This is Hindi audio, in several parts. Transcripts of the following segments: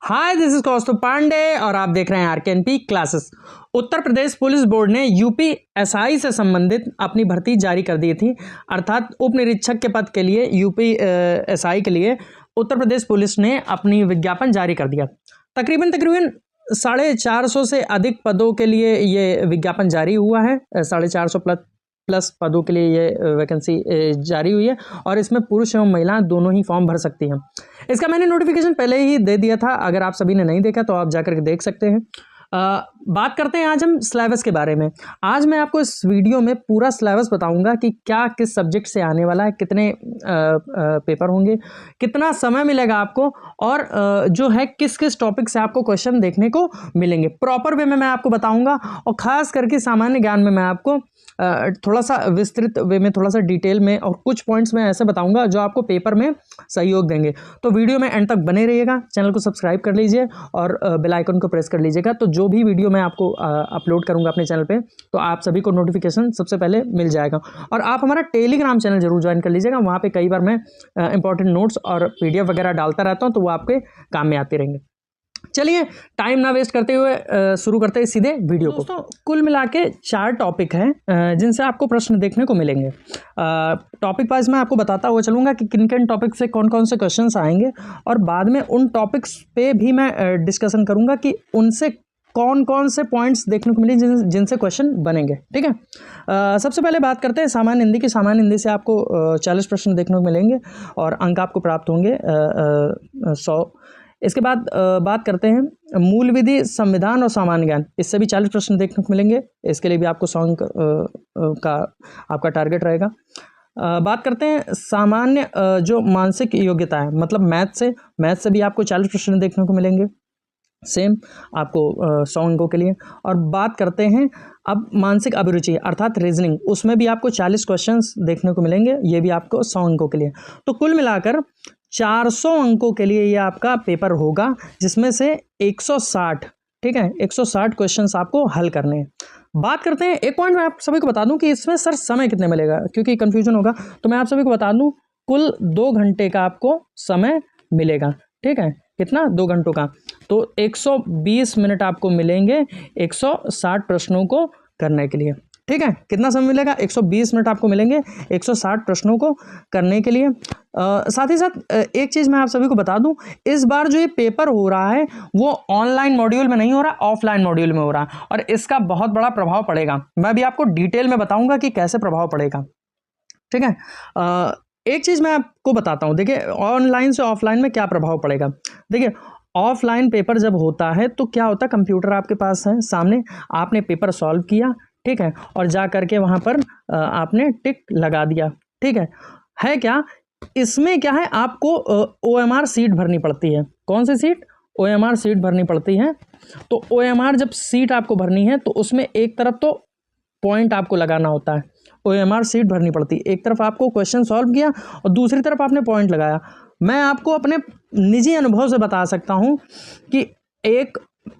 हाय, दिस इज कौस्तुभ पांडे और आप देख रहे हैं आरकेएनपी classes. Uttar Pradesh police board ने यूपीएसआई से संबंधित अपनी भर्ती जारी कर दी थी। अर्थात उप निरीक्षक के पद के लिए यूपीएसआई के लिए उत्तर प्रदेश पुलिस ने अपनी विज्ञापन जारी कर दिया। तकरीबन 450 से अधिक पदों के लिए ये विज्ञापन जारी हुआ है। 450 प्लस पदों के लिए ये वैकेंसी जारी हुई है और इसमें पुरुष एवं महिला दोनों ही फॉर्म भर सकती हैं। इसका मैंने नोटिफिकेशन पहले ही दे दिया था, अगर आप सभी ने नहीं देखा तो आप जाकर के देख सकते हैं। बात करते हैं आज हम सिलेबस के बारे में। आज मैं आपको इस वीडियो में पूरा सिलेबस बताऊंगा कि क्या किस सब्जेक्ट से आने वाला है, कितने पेपर होंगे, कितना समय मिलेगा आपको और जो है किस किस टॉपिक से आपको क्वेश्चन देखने को मिलेंगे। प्रॉपर वे में मैं आपको बताऊंगा और ख़ास करके सामान्य ज्ञान में मैं आपको थोड़ा सा विस्तृत वे में, थोड़ा सा डिटेल में और कुछ पॉइंट्स में ऐसे बताऊंगा जो आपको पेपर में सहयोग देंगे। तो वीडियो में एंड तक बने रहिएगा। चैनल को सब्सक्राइब कर लीजिए और बेल आइकन को प्रेस कर लीजिएगा, तो जो भी वीडियो मैं आपको अपलोड करूंगा अपने चैनल पे तो आप सभी को नोटिफिकेशन सबसे पहले मिल जाएगा। और आप हमारा टेलीग्राम चैनल जरूर ज्वाइन कर लीजिएगा। वहाँ पे कई बार मैं इंपॉर्टेंट नोट्स और पीडीएफ वगैरह डालता रहता हूँ, तो वो आपके काम में आते रहेंगे। चलिए टाइम ना वेस्ट करते हुए शुरू करते हैं सीधे वीडियो को। दोस्तों, कुल मिला के 4 टॉपिक हैं जिनसे आपको प्रश्न देखने को मिलेंगे। टॉपिक वाइज मैं आपको बताता हुआ चलूँगा कि किन किन टॉपिक से कौन कौन से क्वेश्चंस आएंगे और बाद में उन टॉपिक्स पे भी मैं डिस्कशन करूँगा कि उनसे कौन कौन से पॉइंट्स देखने को मिले जिनसे क्वेश्चन बनेंगे। ठीक है, सबसे पहले बात करते हैं सामान्य हिंदी की। सामान्य हिंदी से आपको 40 प्रश्न देखने को मिलेंगे और अंक आपको प्राप्त होंगे 100। इसके बाद बात करते हैं मूल विधि, संविधान और सामान्य ज्ञान। इससे भी 40 प्रश्न देखने को मिलेंगे। इसके लिए भी आपको 100 अंक का आपका टारगेट रहेगा। बात करते हैं सामान्य जो मानसिक योग्यता है, मतलब मैथ से भी आपको 40 प्रश्न देखने को मिलेंगे, सेम आपको 100 अंकों के लिए। और बात करते हैं अब मानसिक अभिरुचि अर्थात रीजनिंग, उसमें भी आपको 40 क्वेश्चंस देखने को मिलेंगे, ये भी आपको 100 अंकों के लिए। तो कुल मिलाकर 400 अंकों के लिए ये आपका पेपर होगा, जिसमें से 160, ठीक है, 160 क्वेश्चंस आपको हल करने हैं। बात करते हैं, एक पॉइंट मैं आप सभी को बता दूं कि इसमें सर समय कितने मिलेगा, क्योंकि कंफ्यूजन होगा, तो मैं आप सभी को बता दूं कुल 2 घंटे का आपको समय मिलेगा। ठीक है, कितना? 2 घंटों का। तो 120 मिनट आपको मिलेंगे 160 प्रश्नों को करने के लिए। ठीक है, कितना समय मिलेगा? 120 मिनट आपको मिलेंगे 160 प्रश्नों को करने के लिए। साथ ही साथ एक चीज़ मैं आप सभी को बता दूं, इस बार जो ये पेपर हो रहा है वो ऑनलाइन मॉड्यूल में नहीं हो रहा, ऑफलाइन मॉड्यूल में हो रहा है और इसका बहुत बड़ा प्रभाव पड़ेगा। मैं भी आपको डिटेल में बताऊंगा कि कैसे प्रभाव पड़ेगा। ठीक है, एक चीज़ मैं आपको बताता हूँ। देखिए, ऑनलाइन से ऑफलाइन में क्या प्रभाव पड़ेगा। देखिए, ऑफलाइन पेपर जब होता है तो क्या होता है, कंप्यूटर आपके पास है सामने, आपने पेपर सॉल्व किया, ठीक है, और जा करके वहाँ पर आपने टिक लगा दिया। ठीक है क्या? इसमें क्या है, आपको OMR सीट भरनी पड़ती है। कौन सी सीट? OMR सीट भरनी पड़ती है। तो OMR जब सीट आपको भरनी है तो उसमें एक तरफ तो पॉइंट आपको लगाना होता है, OMR सीट भरनी पड़ती है। एक तरफ आपको क्वेश्चन सॉल्व किया और दूसरी तरफ आपने पॉइंट लगाया। मैं आपको अपने निजी अनुभव से बता सकता हूँ कि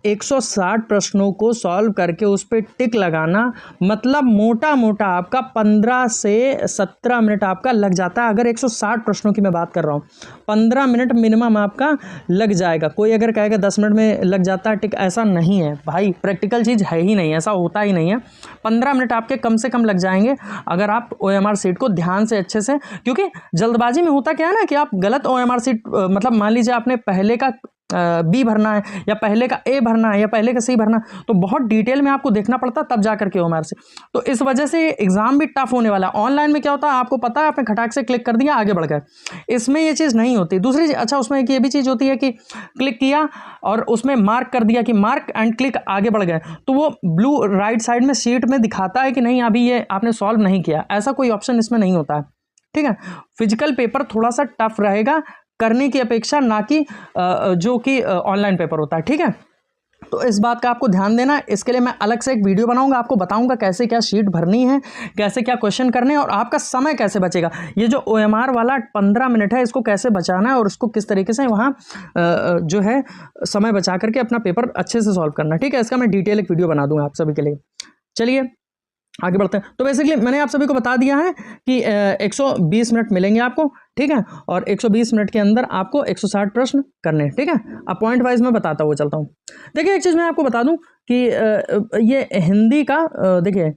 160 प्रश्नों को सॉल्व करके उस पर टिक लगाना मतलब मोटा मोटा आपका 15 से 17 मिनट आपका लग जाता है। अगर 160 प्रश्नों की मैं बात कर रहा हूँ, 15 मिनट मिनिमम आपका लग जाएगा। कोई अगर कहेगा 10 मिनट में लग जाता है टिक, ऐसा नहीं है भाई, प्रैक्टिकल चीज़ है ही नहीं, ऐसा होता ही नहीं है। 15 मिनट आपके कम से कम लग जाएंगे अगर आप OMR सीट को ध्यान से अच्छे से, क्योंकि जल्दबाजी में होता क्या है ना कि आप गलत OMR सीट, मतलब मान लीजिए आपने पहले का B भरना है या पहले का A भरना है या पहले का C भरना है, तो बहुत डिटेल में आपको देखना पड़ता है तब जा करके OMR से। तो इस वजह से एग्जाम भी टफ होने वाला है। ऑनलाइन में क्या होता है, आपको पता है, आपने खटाक से क्लिक कर दिया, आगे बढ़ गए। इसमें ये चीज़ नहीं होती। दूसरी अच्छा, उसमें एक ये भी चीज़ होती है कि क्लिक किया और उसमें मार्क कर दिया कि मार्क एंड क्लिक, आगे बढ़ गए, तो वो ब्लू राइट साइड में शीट में दिखाता है कि नहीं अभी ये आपने सॉल्व नहीं किया। ऐसा कोई ऑप्शन इसमें नहीं होता है। ठीक है, फिजिकल पेपर थोड़ा सा टफ रहेगा करने की अपेक्षा, ना कि जो कि ऑनलाइन पेपर होता है। ठीक है, तो इस बात का आपको ध्यान देना। इसके लिए मैं अलग से एक वीडियो बनाऊंगा, आपको बताऊंगा कैसे क्या शीट भरनी है, कैसे क्या क्वेश्चन करने हैं और आपका समय कैसे बचेगा। ये जो OMR वाला 15 मिनट है, इसको कैसे बचाना है और उसको किस तरीके से वहाँ जो है समय बचा करके अपना पेपर अच्छे से सॉल्व करना। ठीक है, इसका मैं डिटेल एक वीडियो बना दूंगा आप सभी के लिए। चलिए आगे बढ़ते हैं। तो बेसिकली मैंने आप सभी को बता दिया है कि 120 मिनट मिलेंगे आपको, ठीक है, और 120 मिनट के अंदर आपको 160 प्रश्न करने हैं, ठीक है। अब पॉइंट वाइज मैं बताता हुआ चलता हूँ। देखिए एक चीज़ मैं आपको बता दूं कि ये हिंदी का देखिए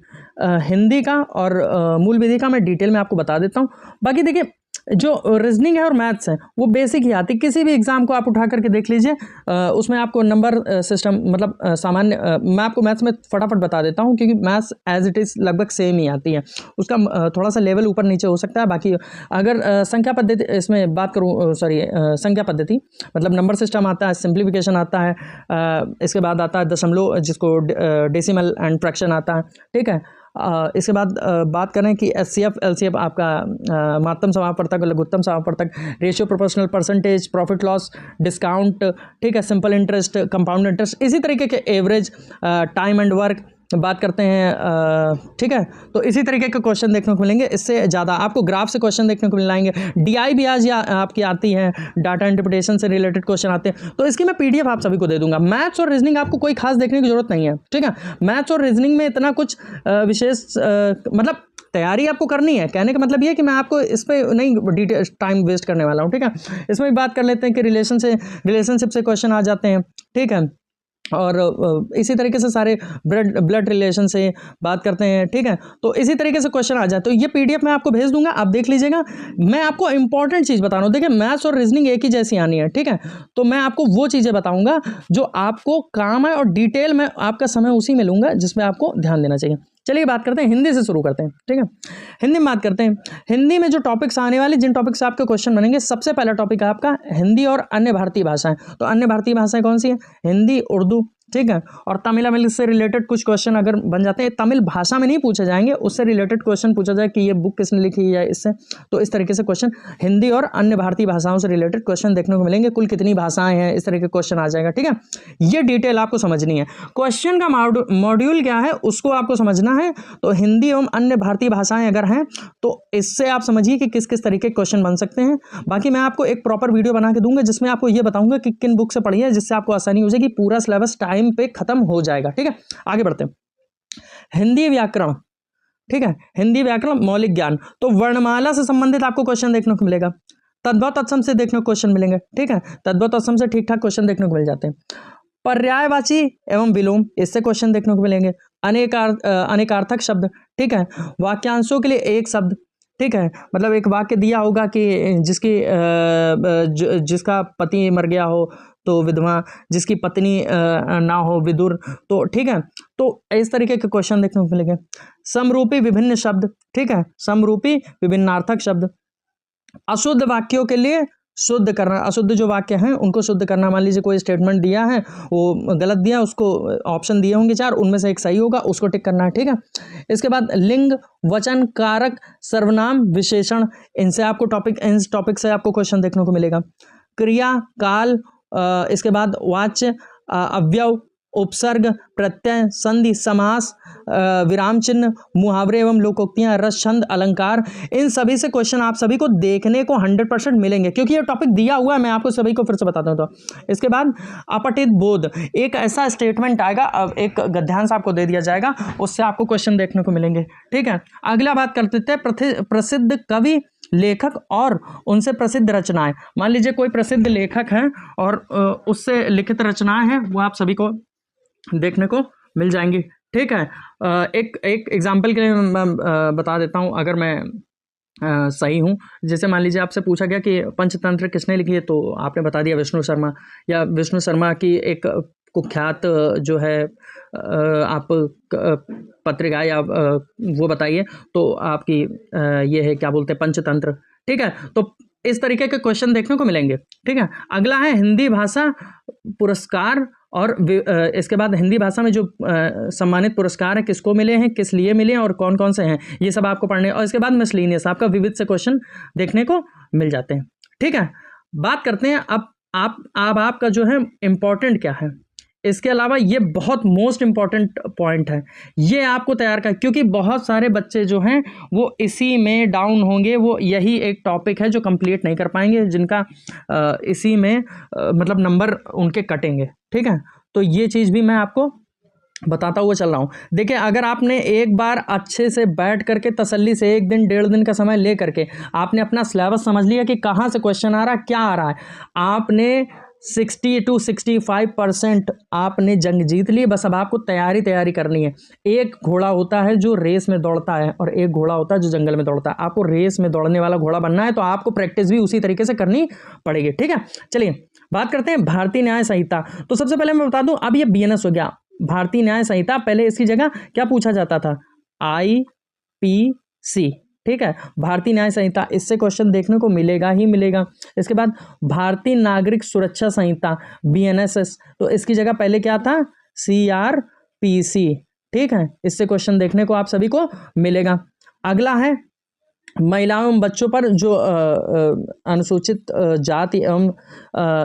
हिंदी का और मूल विधि का मैं डिटेल में आपको बता देता हूँ। बाकी देखिए जो रीजनिंग है और मैथ्स है वो बेसिक ही आती है, किसी भी एग्जाम को आप उठा करके देख लीजिए, उसमें आपको नंबर सिस्टम मतलब सामान्य मैं आपको मैथ्स में फटाफट बता देता हूँ क्योंकि मैथ्स एज इट इज़ लगभग सेम ही आती है, उसका थोड़ा सा लेवल ऊपर नीचे हो सकता है। बाकी अगर संख्या पद्धति इसमें बात करूँ, सॉरी संख्या पद्धति मतलब नंबर सिस्टम आता है, सिंप्लीफिकेशन आता है, इसके बाद आता है दशमलव जिसको डेसिमल एंड फ्रैक्शन आता है, ठीक है। इसके बाद बात करें कि एचसीएफ एलसीएफ आपका महत्तम समापवर्तक, लघुत्तम समापवर्तक, ratio proportional, percentage, profit loss, discount, ठीक है, सिंपल इंटरेस्ट, कंपाउंड इंटरेस्ट, इसी तरीके के एवरेज, टाइम एंड वर्क बात करते हैं, ठीक है। तो इसी तरीके के क्वेश्चन देखने को मिलेंगे, इससे ज़्यादा आपको ग्राफ से क्वेश्चन देखने को मिलेंगे। डीआई भी आज आपकी आती है, डाटा इंटरप्रिटेशन से रिलेटेड क्वेश्चन आते हैं, तो इसकी मैं पीडीएफ आप सभी को दे दूंगा। मैथ्स और रीजनिंग आपको कोई खास देखने की जरूरत नहीं है, ठीक है। मैथ्स और रीजनिंग में इतना कुछ विशेष मतलब तैयारी आपको करनी है, कहने का मतलब ये है कि मैं आपको इस पर नहीं डिटेल टाइम वेस्ट करने वाला हूँ, ठीक है। इसमें भी बात कर लेते हैं कि रिलेशनशिप से क्वेश्चन आ जाते हैं, ठीक है, और इसी तरीके से सारे ब्लड रिलेशन से बात करते हैं, ठीक है। तो इसी तरीके से क्वेश्चन आ जाए, तो ये पीडीएफ मैं आपको भेज दूंगा, आप देख लीजिएगा। मैं आपको इंपॉर्टेंट चीज़ बता रहा हूँ, देखिए मैथ्स और रीजनिंग एक ही जैसी आनी है, ठीक है। तो मैं आपको वो चीज़ें बताऊंगा जो आपको काम है और डिटेल में आपका समय उसी में लूंगा जिसमें आपको ध्यान देना चाहिए। चलिए बात करते हैं, हिंदी से शुरू करते हैं, ठीक है। हिंदी में बात करते हैं। हिंदी में जो टॉपिक्स आने वाले, जिन टॉपिक से आपके क्वेश्चन बनेंगे, सबसे पहला टॉपिक है आपका हिंदी और अन्य भारतीय भाषाएं। तो अन्य भारतीय भाषाएं कौन सी है? हिंदी, उर्दू, ठीक है, और तमिल से रिलेटेड कुछ क्वेश्चन अगर बन जाते हैं, तमिल भाषा में नहीं पूछे जाएंगे, उससे रिलेटेड क्वेश्चन पूछा जाए कि ये बुक किसने लिखी है इससे, तो इस तरीके से क्वेश्चन हिंदी और अन्य भारतीय भाषाओं से रिलेटेड क्वेश्चन देखने को मिलेंगे। कुल कितनी भाषाएं हैं, इस तरह के क्वेश्चन आ जाएगा, ठीक है। ये डिटेल आपको समझनी है। क्वेश्चन का मॉड्यूल क्या है उसको आपको समझना है। तो हिंदी एवं अन्य भारतीय भाषाएं अगर हैं तो इससे आप समझिए कि किस किस तरीके के क्वेश्चन बन सकते हैं। बाकी मैं आपको एक प्रॉपर वीडियो बना के दूंगा जिसमें आपको ये बताऊंगा कि किन बुक से पढ़िए, जिससे आपको आसानी हो जाएगी, पूरा सिलेबस टाइम पे खत्म हो जाएगा, ठीक है। आगे बढ़ते हैं। हिंदी व्याकरण, ठीक है, हिंदी व्याकरण मौलिक ज्ञान, तो वर्णमाला से संबंधित आपको क्वेश्चन देखने को मिलेगा। तद्भव तत्सम से देखने को क्वेश्चन मिलेंगे, ठीक है, तद्भव तत्सम से ठीक ठाक क्वेश्चन देखने को मिल जाते हैं। पर्यायवाची एवं विलोम, इससे क्वेश्चन देखने को मिलेंगे। अनेकार्थक शब्द, ठीक है, वाक्यांशों के लिए एक शब्द, ठीक है, मतलब एक वाक्य दिया होगा कि जिसका पति मर गया हो तो विधवा, जिसकी पत्नी ना हो विदुर, तो ठीक है, तो इस तरीके के क्वेश्चन देखने को मिलेंगे। समरूपी विभिन्न शब्द, ठीक है, समरूपी विभिन्नार्थक शब्द। अशुद्ध वाक्यों के लिए शुद्ध करना, अशुद्ध जो वाक्य हैं उनको शुद्ध करना। मान लीजिए कोई स्टेटमेंट दिया है, वो गलत दिया, उसको ऑप्शन दिए होंगे 4, उनमें से एक सही होगा, उसको टिक करना है, ठीक है। इसके बाद लिंग, वचन, कारक, सर्वनाम, विशेषण, इनसे आपको इन टॉपिक से आपको क्वेश्चन देखने को मिलेगा। क्रिया, काल, इसके बाद वाच्य, अव्यव, उपसर्ग, प्रत्यय, संधि, समास, विराम चिन्ह, मुहावरे एवं लोकोक्तियां, रस, छंद, अलंकार, इन सभी से क्वेश्चन आप सभी को देखने को 100% मिलेंगे क्योंकि ये टॉपिक दिया हुआ है। मैं आपको सभी को फिर से बताता हूं। तो इसके बाद अपठित बोध, एक ऐसा स्टेटमेंट आएगा, अब एक गद्यांश आपको दे दिया जाएगा, उससे आपको क्वेश्चन देखने को मिलेंगे, ठीक है। अगला बात करते थे प्रसिद्ध कवि, लेखक और उनसे प्रसिद्ध रचनाएं। मान लीजिए कोई प्रसिद्ध लेखक है और उससे लिखित रचनाएं हैं, वो आप सभी को देखने को मिल जाएंगी, ठीक है। एक एग्जाम्पल के लिए मैं बता देता हूँ, अगर मैं सही हूँ। जैसे मान लीजिए आपसे पूछा गया कि पंचतंत्र किसने लिखी है, तो आपने बता दिया विष्णु शर्मा, या विष्णु शर्मा की एक कुख्यात जो है आप पत्रिका या वो बताइए, तो आपकी ये है क्या बोलते हैं, पंचतंत्र, ठीक है। तो इस तरीके के क्वेश्चन देखने को मिलेंगे, ठीक है। अगला है हिंदी भाषा पुरस्कार, और इसके बाद हिंदी भाषा में जो सम्मानित पुरस्कार हैं किसको मिले हैं, किस लिए मिले हैं और कौन कौन से हैं, ये सब आपको पढ़ने। और इसके बाद मिसलेनियस, आपका विविध से क्वेश्चन देखने को मिल जाते हैं, ठीक है। बात करते हैं अब आपका जो है इम्पोर्टेंट क्या है। इसके अलावा ये बहुत मोस्ट इम्पॉर्टेंट पॉइंट है, ये आपको तैयार कर, क्योंकि बहुत सारे बच्चे जो हैं वो इसी में डाउन होंगे, वो यही एक टॉपिक है जो कंप्लीट नहीं कर पाएंगे, जिनका इसी में मतलब नंबर उनके कटेंगे, ठीक है। तो ये चीज़ भी मैं आपको बताता हुआ चल रहा हूँ। देखिए, अगर आपने एक बार अच्छे से बैठ करके तसल्ली से 1 दिन 1.5 दिन का समय ले करके आपने अपना सिलेबस समझ लिया कि कहाँ से क्वेश्चन आ रहा है, क्या आ रहा है, आपने 60 to 65% आपने जंग जीत ली। बस अब आपको तैयारी करनी है। एक घोड़ा होता है जो रेस में दौड़ता है और एक घोड़ा होता है जो जंगल में दौड़ता है। आपको रेस में दौड़ने वाला घोड़ा बनना है तो आपको प्रैक्टिस भी उसी तरीके से करनी पड़ेगी। ठीक है, चलिए बात करते हैं भारतीय न्याय संहिता। तो सबसे पहले मैं बता दूं, अब ये बीएनएस हो गया, भारतीय न्याय संहिता। पहले इसकी जगह क्या पूछा जाता था, आईपीसी। ठीक है, भारतीय न्याय संहिता, इससे क्वेश्चन देखने को मिलेगा ही मिलेगा। इसके बाद भारतीय नागरिक सुरक्षा संहिता, बीएनएसएस, तो इसकी जगह पहले क्या था, सीआरपीसी। ठीक है, इससे क्वेश्चन देखने को आप सभी को मिलेगा। अगला है महिलाओं एवं बच्चों पर जो अनुसूचित जाति एवं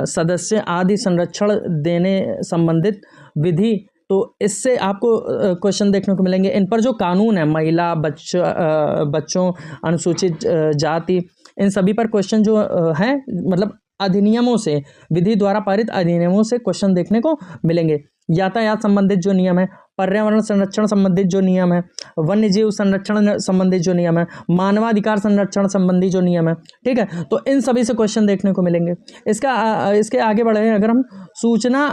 सदस्य आदि संरक्षण देने संबंधित विधि, तो इससे आपको क्वेश्चन देखने को मिलेंगे। इन पर जो कानून है, महिला, बच्चों, अनुसूचित जाति, इन सभी पर क्वेश्चन जो है, मतलब अधिनियमों से, विधि द्वारा पारित अधिनियमों से क्वेश्चन देखने को मिलेंगे। यातायात संबंधित जो नियम है, पर्यावरण संरक्षण संबंधित जो नियम है, वन्य जीव संरक्षण संबंधित जो नियम है, मानवाधिकार संरक्षण संबंधी जो नियम है। ठीक है, तो इन सभी से क्वेश्चन देखने को मिलेंगे। इसके आगे बढ़े अगर हम, सूचना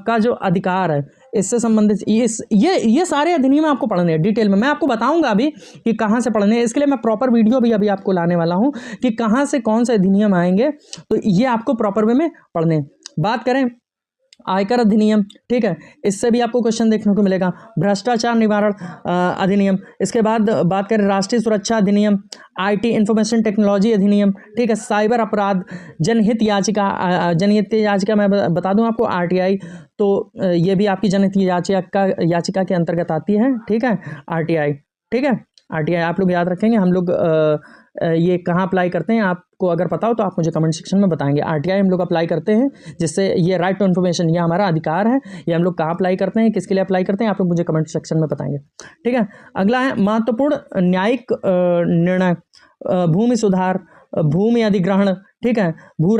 का जो अधिकार है, इससे संबंधित ये सारे अधिनियम आपको पढ़ने हैं डिटेल में। मैं आपको बताऊंगा अभी कि कहाँ से पढ़ने हैं। इसके लिए मैं प्रॉपर वीडियो भी अभी आपको लाने वाला हूँ कि कहाँ से कौन से अधिनियम आएंगे, तो ये आपको प्रॉपर वे में पढ़ने हैं। बात करें आयकर अधिनियम, ठीक है, इससे भी आपको क्वेश्चन देखने को मिलेगा। भ्रष्टाचार निवारण अधिनियम, इसके बाद बात करें राष्ट्रीय सुरक्षा अधिनियम, आईटी इंफॉर्मेशन टेक्नोलॉजी अधिनियम, ठीक है, साइबर अपराध, जनहित याचिका मैं बता दूं आपको, आरटीआई, तो ये भी आपकी जनहित याचिका के अंतर्गत आती है। ठीक है, आरटीआई, ठीक है, आरटीआई आप लोग याद रखेंगे। हम लोग ये कहाँ अप्लाई करते हैं, आपको अगर पता हो तो आप मुझे कमेंट सेक्शन में बताएंगे। आरटीआई हम लोग अप्लाई करते हैं, जिससे ये राइट टू इन्फॉर्मेशन, ये हमारा अधिकार है। ये हम लोग कहाँ अप्लाई करते हैं, किसके लिए अप्लाई करते हैं, आप लोग मुझे कमेंट सेक्शन में बताएंगे। ठीक है, अगला है महत्वपूर्ण न्यायिक निर्णय, भूमि सुधार, भूमि अधिग्रहण, ठीक है, भू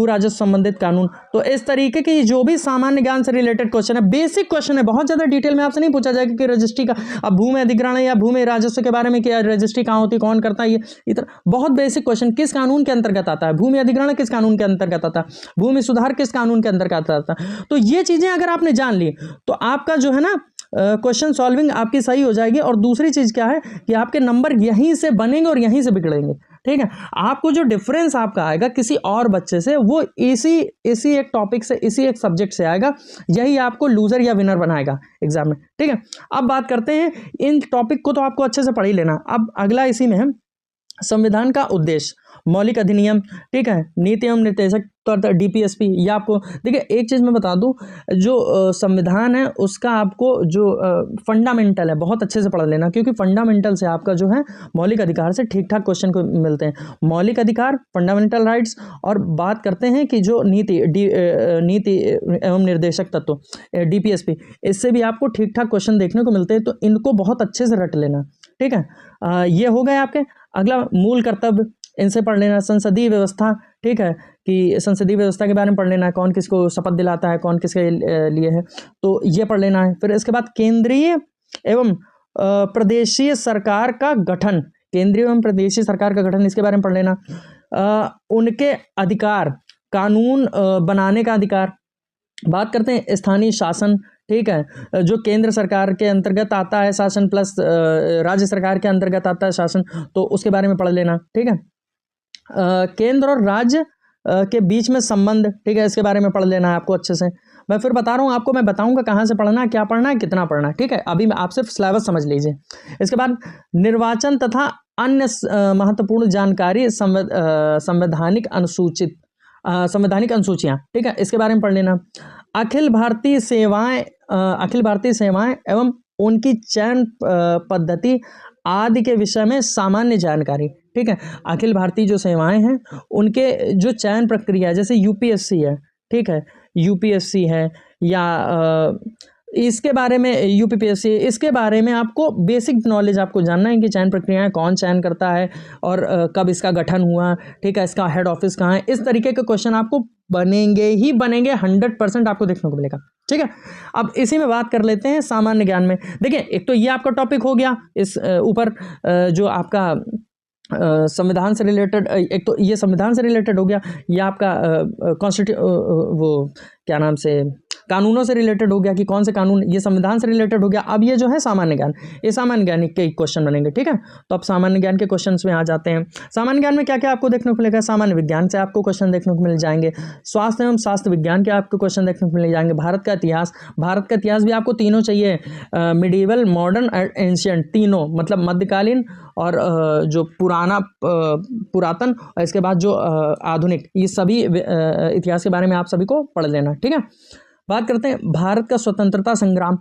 राजस्व संबंधित कानून। तो इस तरीके की जो भी सामान्य ज्ञान से रिलेटेड क्वेश्चन है, बेसिक क्वेश्चन है, बहुत ज़्यादा डिटेल में आपसे नहीं पूछा जाएगा कि रजिस्ट्री का, अब भूमि अधिग्रहण या भूमि राजस्व के बारे में, क्या रजिस्ट्री कहाँ होती है, कौन करता है, ये इतना बहुत बेसिक क्वेश्चन, किस कानून के अंतर्गत आता है, भूमि अधिग्रहण किस कानून के अंतर्गत आता है, भूमि सुधार किस कानून के अंतर्गत आता है। तो ये चीज़ें अगर आपने जान ली तो आपका जो है ना क्वेश्चन सॉल्विंग आपकी सही हो जाएगी। और दूसरी चीज़ क्या है कि आपके नंबर यहीं से बनेंगे और यहीं से बिगड़ेंगे। ठीक है, आपको जो डिफरेंस आपका आएगा किसी और बच्चे से, वो इसी एक टॉपिक से, इसी एक सब्जेक्ट से आएगा। यही आपको लूजर या विनर बनाएगा एग्जाम में। ठीक है, अब बात करते हैं, इन टॉपिक को तो आपको अच्छे से पढ़ ही लेना। अब अगला इसी में है संविधान का उद्देश्य, मौलिक अधिनियम, ठीक है, नीति एवं निर्देशक तत्व, डीपीएसपी। या आपको देखिए एक चीज़ मैं बता दूं, जो संविधान है उसका आपको जो फंडामेंटल है बहुत अच्छे से पढ़ लेना, क्योंकि फंडामेंटल से आपका जो है मौलिक अधिकार से ठीक ठाक क्वेश्चन को मिलते हैं। मौलिक अधिकार, फंडामेंटल राइट्स, और बात करते हैं कि जो नीति एवं निर्देशक तत्व, डीपीएसपी, इससे भी आपको ठीक ठाक क्वेश्चन देखने को मिलते हैं। तो इनको बहुत अच्छे से रट लेना। ठीक है, ये हो गए आपके। अगला मूल कर्तव्य, इनसे पढ़ लेना। संसदीय व्यवस्था, ठीक है, कि संसदीय व्यवस्था के बारे में पढ़ लेना है, कौन किसको शपथ दिलाता है, कौन किसके लिए है, तो ये पढ़ लेना है। फिर इसके बाद केंद्रीय एवं प्रदेशीय सरकार का गठन, केंद्रीय एवं प्रदेशीय सरकार का गठन, इसके बारे में पढ़ लेना। उनके अधिकार, कानून बनाने का अधिकार। बात करते हैं स्थानीय शासन, ठीक है, जो केंद्र सरकार के अंतर्गत आता है शासन, प्लस राज्य सरकार के अंतर्गत आता है शासन, तो उसके बारे में पढ़ लेना। ठीक है, केंद्र और राज्य के बीच में संबंध, ठीक है, इसके बारे में पढ़ लेना है आपको अच्छे से। मैं फिर बता रहा हूँ आपको, मैं बताऊंगा कहाँ से पढ़ना है, क्या पढ़ना है, कितना पढ़ना है। ठीक है, अभी आप सिर्फ सिलेबस समझ लीजिए। इसके बाद निर्वाचन तथा अन्य महत्वपूर्ण जानकारी, संवैधानिक अनुसूचियाँ, ठीक है, इसके बारे में पढ़ लेना। अखिल भारतीय सेवाएं एवं उनकी चयन पद्धति आदि के विषय में सामान्य जानकारी। ठीक है, अखिल भारतीय जो सेवाएं हैं उनके जो चयन प्रक्रिया, जैसे यूपीएससी है, ठीक है, यूपीएससी है, या इसके बारे में यूपीपीएससी, इसके बारे में आपको बेसिक नॉलेज आपको जानना है कि चयन प्रक्रियाएं कौन चयन करता है और कब इसका गठन हुआ, ठीक है, इसका हेड ऑफिस कहाँ है। इस तरीके के क्वेश्चन आपको बनेंगे ही बनेंगे, 100% आपको देखने को मिलेगा। ठीक है, अब इसी में बात कर लेते हैं सामान्य ज्ञान में। देखिए, एक तो ये आपका टॉपिक हो गया इस ऊपर जो आपका संविधान से रिलेटेड, एक तो ये संविधान से रिलेटेड हो गया, ये आपका वो क्या नाम से कानूनों से रिलेटेड हो गया कि कौन से कानून, ये संविधान से रिलेटेड हो गया। अब ये जो है सामान्य ज्ञान, ये सामान्य ज्ञान के क्वेश्चन बनेंगे। ठीक है, तो अब सामान्य ज्ञान के क्वेश्चंस में आ जाते हैं। सामान्य ज्ञान में क्या क्या आपको देखने को मिलेगा? सामान्य विज्ञान से आपको क्वेश्चन देखने को मिल जाएंगे, स्वास्थ्य एवं स्वास्थ्य विज्ञान के आपको क्वेश्चन देखने को मिल जाएंगे, भारत का इतिहास, भारत का इतिहास भी आपको तीनों चाहिए, मिडिवल, मॉडर्न एंड एंशियंट, तीनों मतलब मध्यकालीन और जो पुरातन और इसके बाद जो आधुनिक, ये सभी इतिहास के बारे में आप सभी को पढ़ लेना। ठीक है, बात करते हैं भारत का स्वतंत्रता संग्राम,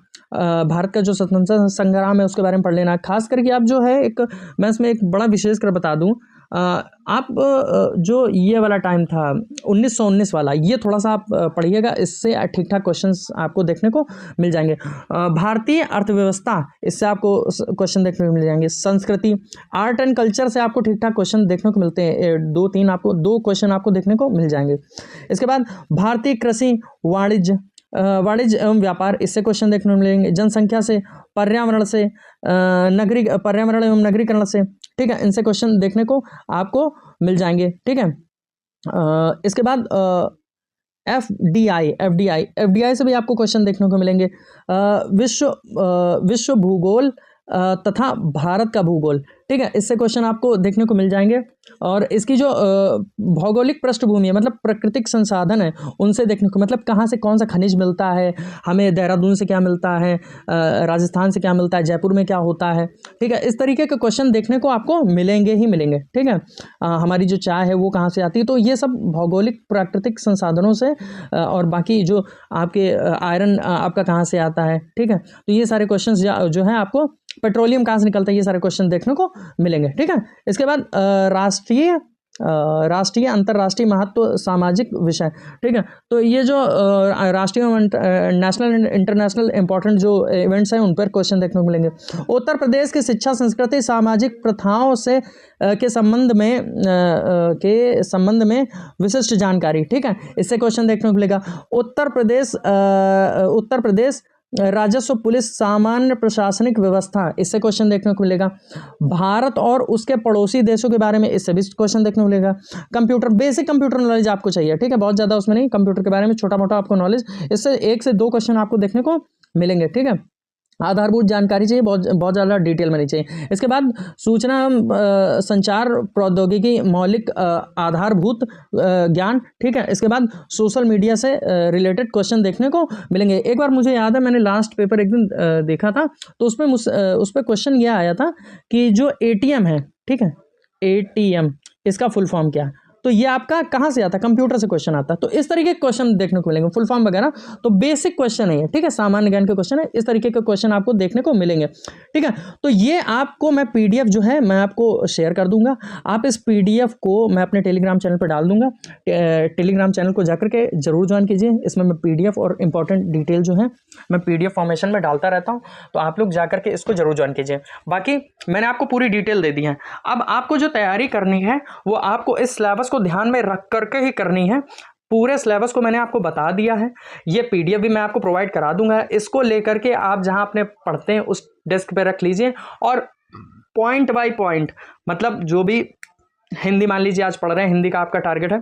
भारत का जो स्वतंत्रता संग्राम है उसके बारे में पढ़ लेना। खास करके आप जो है एक, मैं इसमें एक बड़ा विशेष कर बता दूं, आप जो ये वाला टाइम था 1919 वाला, ये थोड़ा सा आप पढ़िएगा, इससे ठीक ठाक क्वेश्चंस आपको देखने को मिल जाएंगे। भारतीय अर्थव्यवस्था, इससे आपको क्वेश्चन देखने को मिल जाएंगे। संस्कृति, आर्ट एंड कल्चर से आपको ठीक ठाक क्वेश्चन देखने को मिलते हैं, दो क्वेश्चन आपको देखने को मिल जाएंगे। इसके बाद भारतीय कृषि, वाणिज्य एवं व्यापार, इससे क्वेश्चन देखने को मिलेंगे। जनसंख्या से, पर्यावरण से, पर्यावरण एवं नगरीकरण से, ठीक है, इनसे क्वेश्चन देखने को आपको मिल जाएंगे। ठीक है, इसके बाद एफडीआई से भी आपको क्वेश्चन देखने को मिलेंगे। विश्व भूगोल तथा भारत का भूगोल, ठीक है, इससे क्वेश्चन आपको देखने को मिल जाएंगे। और इसकी जो भौगोलिक पृष्ठभूमि है, मतलब प्राकृतिक संसाधन है, उनसे देखने को, मतलब कहाँ से कौन सा खनिज मिलता है हमें, देहरादून से क्या मिलता है, राजस्थान से क्या मिलता है, जयपुर में क्या होता है। ठीक है, इस तरीके के क्वेश्चन देखने को आपको मिलेंगे ही मिलेंगे। ठीक है, हमारी जो चाय है वो कहाँ से आती है, तो ये सब भौगोलिक प्राकृतिक संसाधनों से, और बाकी जो आपके आयरन आपका कहाँ से आता है। ठीक है, तो ये सारे क्वेश्चन जो है आपको, पेट्रोलियम कहाँ से निकलता है, ये सारे क्वेश्चन देखने को मिलेंगे। ठीक है, इसके बाद राष्ट्रीय अंतर्राष्ट्रीय महत्व सामाजिक विषय। ठीक है, तो ये जो राष्ट्रीय नेशनल इंटरनेशनल इंपॉर्टेंट जो इवेंट्स हैं उन पर क्वेश्चन देखने को मिलेंगे। उत्तर प्रदेश की शिक्षा, संस्कृति, सामाजिक प्रथाओं से के संबंध में विशिष्ट जानकारी। ठीक है, इससे क्वेश्चन देखने को मिलेगा। उत्तर प्रदेश राजस्व, पुलिस, सामान्य प्रशासनिक व्यवस्था, इससे क्वेश्चन देखने को मिलेगा। भारत और उसके पड़ोसी देशों के बारे में, इससे भी क्वेश्चन देखने को मिलेगा। कंप्यूटर, बेसिक कंप्यूटर नॉलेज आपको चाहिए। ठीक है, बहुत ज़्यादा उसमें नहीं, कंप्यूटर के बारे में छोटा मोटा आपको नॉलेज, इससे 1 से 2 क्वेश्चन आपको देखने को मिलेंगे। ठीक है, आधारभूत जानकारी चाहिए, बहुत ज़्यादा डिटेल में नहीं चाहिए। इसके बाद सूचना संचार प्रौद्योगिकी, मौलिक आधारभूत ज्ञान। ठीक है, इसके बाद सोशल मीडिया से रिलेटेड क्वेश्चन देखने को मिलेंगे। एक बार मुझे याद है, मैंने लास्ट पेपर एक दिन देखा था, तो उसमें उस पर क्वेश्चन यह आया था कि जो ATM है, ठीक है, ATM, इसका फुल फॉर्म क्या है, तो ये आपका कहाँ से आता है, कंप्यूटर से क्वेश्चन आता है। तो इस तरीके के क्वेश्चन देखने को मिलेंगे, फुल फॉर्म वगैरह, तो बेसिक क्वेश्चन है। ठीक है, सामान्य ज्ञान के क्वेश्चन है, इस तरीके के क्वेश्चन आपको देखने को मिलेंगे। ठीक है, तो ये आपको मैं PDF जो है मैं आपको शेयर कर दूंगा। आप इस PDF को मैं अपने टेलीग्राम चैनल पर डाल दूंगा। टेलीग्राम चैनल को जाकर के जरूर ज्वाइन कीजिए। इसमें मैं PDF और इंपॉर्टेंट डिटेल जो है मैं PDF फॉर्मेशन में डालता रहता हूँ, तो आप लोग जाकर के इसको जरूर ज्वाइन कीजिए। बाकी मैंने आपको पूरी डिटेल दे दी है। अब आपको जो तैयारी करनी है वो आपको इस सिलेबस को ध्यान में रख करके ही करनी है। पूरे सिलेबस को मैंने आपको बता दिया है, ये PDF भी मैं आपको प्रोवाइड करा दूंगा। इसको लेकर के आप जहां अपने पढ़ते हैं उस डेस्क पे रख लीजिए, और पॉइंट बाय पॉइंट, मतलब जो भी हिंदी, मान लीजिए आज पढ़ रहे हैं, हिंदी का आपका टारगेट है,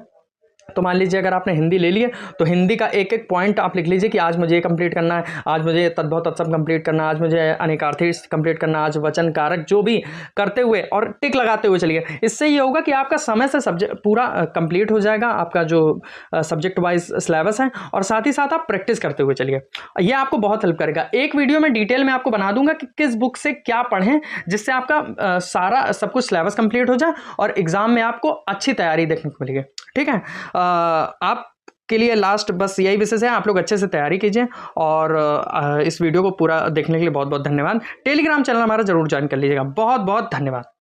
तो मान लीजिए अगर आपने हिंदी ले लिए तो हिंदी का एक एक पॉइंट आप लिख लीजिए कि आज मुझे ये कंप्लीट करना है, आज मुझे तद्भव तत्सम कंप्लीट करना है, आज मुझे अनेकार्थी कंप्लीट करना है, आज वचन कारक, जो भी करते हुए और टिक लगाते हुए चलिए। इससे ये होगा कि आपका समय से सब्जेक्ट पूरा कंप्लीट हो जाएगा, आपका जो सब्जेक्ट वाइज सिलेबस है, और साथ ही साथ आप प्रैक्टिस करते हुए चलिए। ये आपको बहुत हेल्प करेगा। एक वीडियो में डिटेल में आपको बना दूंगा कि किस बुक से क्या पढ़ें, जिससे आपका सारा सब कुछ सिलेबस कंप्लीट हो जाए और एग्जाम में आपको अच्छी तैयारी देखने को मिलेगी। ठीक है, आप के लिए लास्ट बस यही विशेष है, आप लोग अच्छे से तैयारी कीजिए। और इस वीडियो को पूरा देखने के लिए बहुत बहुत धन्यवाद। टेलीग्राम चैनल हमारा जरूर ज्वाइन कर लीजिएगा। बहुत बहुत धन्यवाद।